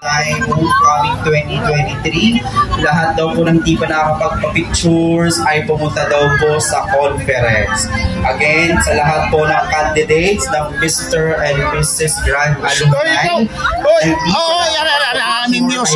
alumni coming 2023. Lahat daw po ng di pa nakakapagpa-pictures ay pumunta daw po sa conference. Again, sa lahat po ng candidates ng Mr. and Mrs. Grand Alumni. Aming news.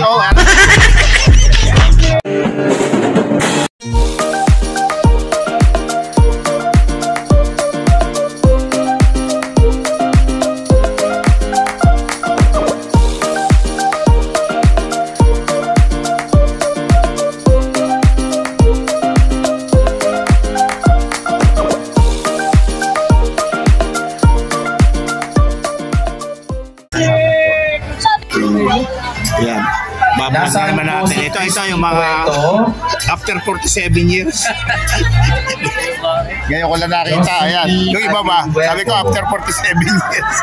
Yan. Babalik naman natin. Ito yung mga after 47 years. Ngayon ko lang nakita. Ayan. Yung iba ba? Sabi ko after 47 years.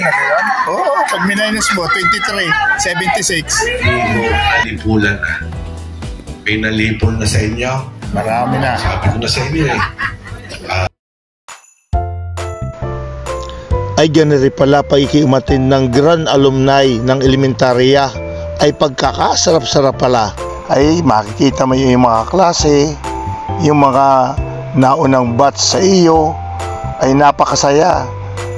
47 na yun? Oo. Pag minus mo, 23, 76. Nalipulan na. May nalipon na sa inyo. Marami na. Sabi ko na sa inyo eh. Ay ganun pala pagkikiumatin ng Grand Alumni ng elementarya ay pagkakasarap-sarap pala. Ay makikita mo yung mga klase, yung mga naunang batch sa iyo ay napakasaya.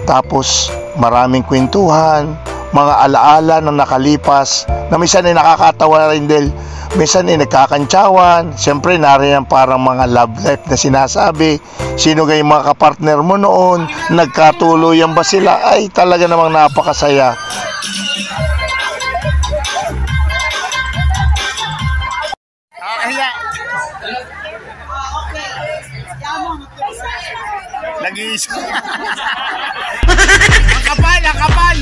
Tapos maraming kwentuhan, mga alaala na nakalipas na minsan ay nakakatawa rin dahil minsan ay nagkakantsawan. Siyempre nariyan parang mga love life na sinasabi. Sino kayo mga kapartner mo noon? Nagkatuluyan ba sila? Ay talaga namang napakasaya. Nag-iisa. Ang kapal!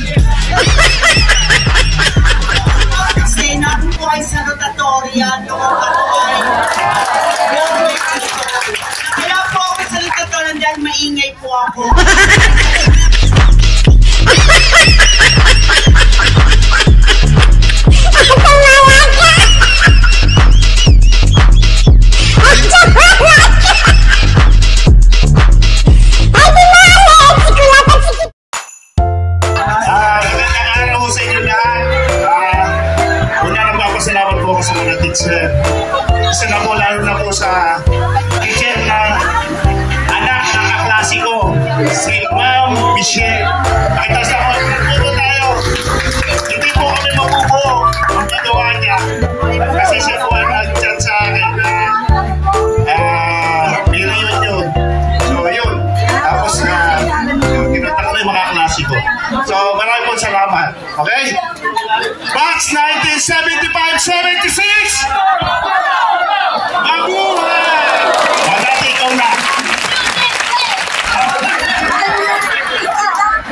Kasi natin po ay sa rotatoria noong kaya po ako sa rotatoria dahil maingay po ako. Sa mga teacher. Isa na po lalo na po sa teacher na anak ng kaklase ko, si Ma'am Michelle. Pakita sa mga pagpupo tayo. Hindi po kami mabubuo ang gagawa niya. Kasi siya po ang nag-chat sa akin na may reunion. So yun. Tapos kinunta ko yung mga klase ko. So maraming po salamat. Okay? Batch 1975-76! Mabuhay! Dati ikaw na!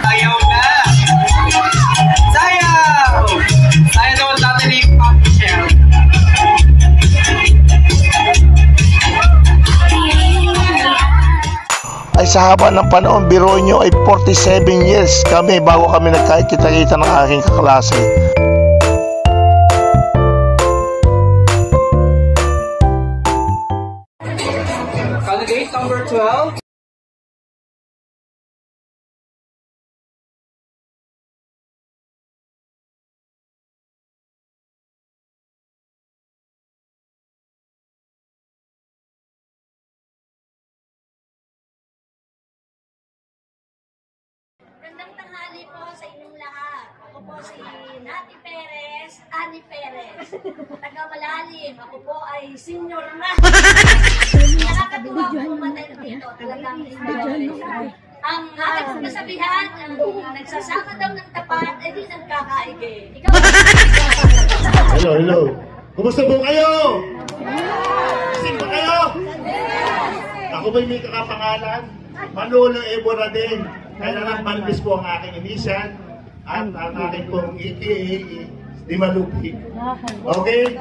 Ayaw na! Sayang! Sayang naman dati ni Pop Michelle. Ay sa haba ng panahon, biro nyo ay 47 years kami bago kami nagkakita-kita ng aking kaklase. Candidate number 12. Magandang tanghali po sa inyong lahat. Ako po si Nati Perez, Ani Perez. Taga Malalim. Ako po ay senior na. Nakakatuwa po matay na dito. Talagang ang aking pong nasabihan, ang nagsasama daw ng tapat, ay di nagkakaige. Ikaw Hello. Kumusta po kayo? Sing ba kayo? Ako ba'y may kakapangalan? Manolo Ebora din. Kaya lang Malvis po ang aking inisan at ang aking pong ETA di Malupi. Okay?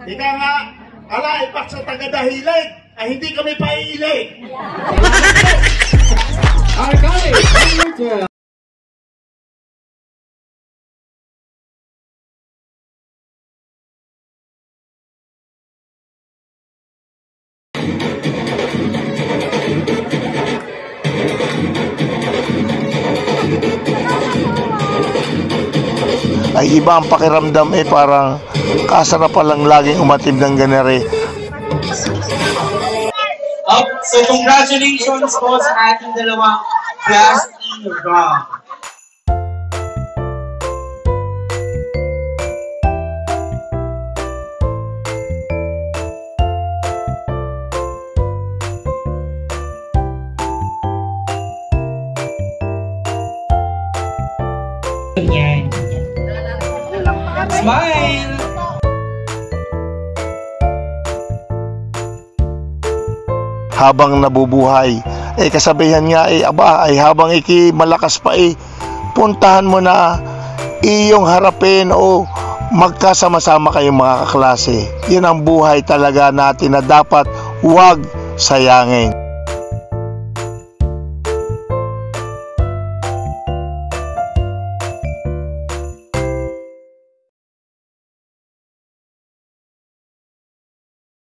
Ika nga, ala ipak sa taga-dahilig ay hindi kami paiilig. ay iba ang pakiramdam parang kasarapan lang laging umatim ng ganere. So congratulations po sa ating dalawang class in round. Smile! Habang nabubuhay, kasabihan nga habang malakas pa puntahan mo na iyong harapin o magkasama-sama kayong mga kaklase. Yun ang buhay talaga natin na dapat huwag sayangin.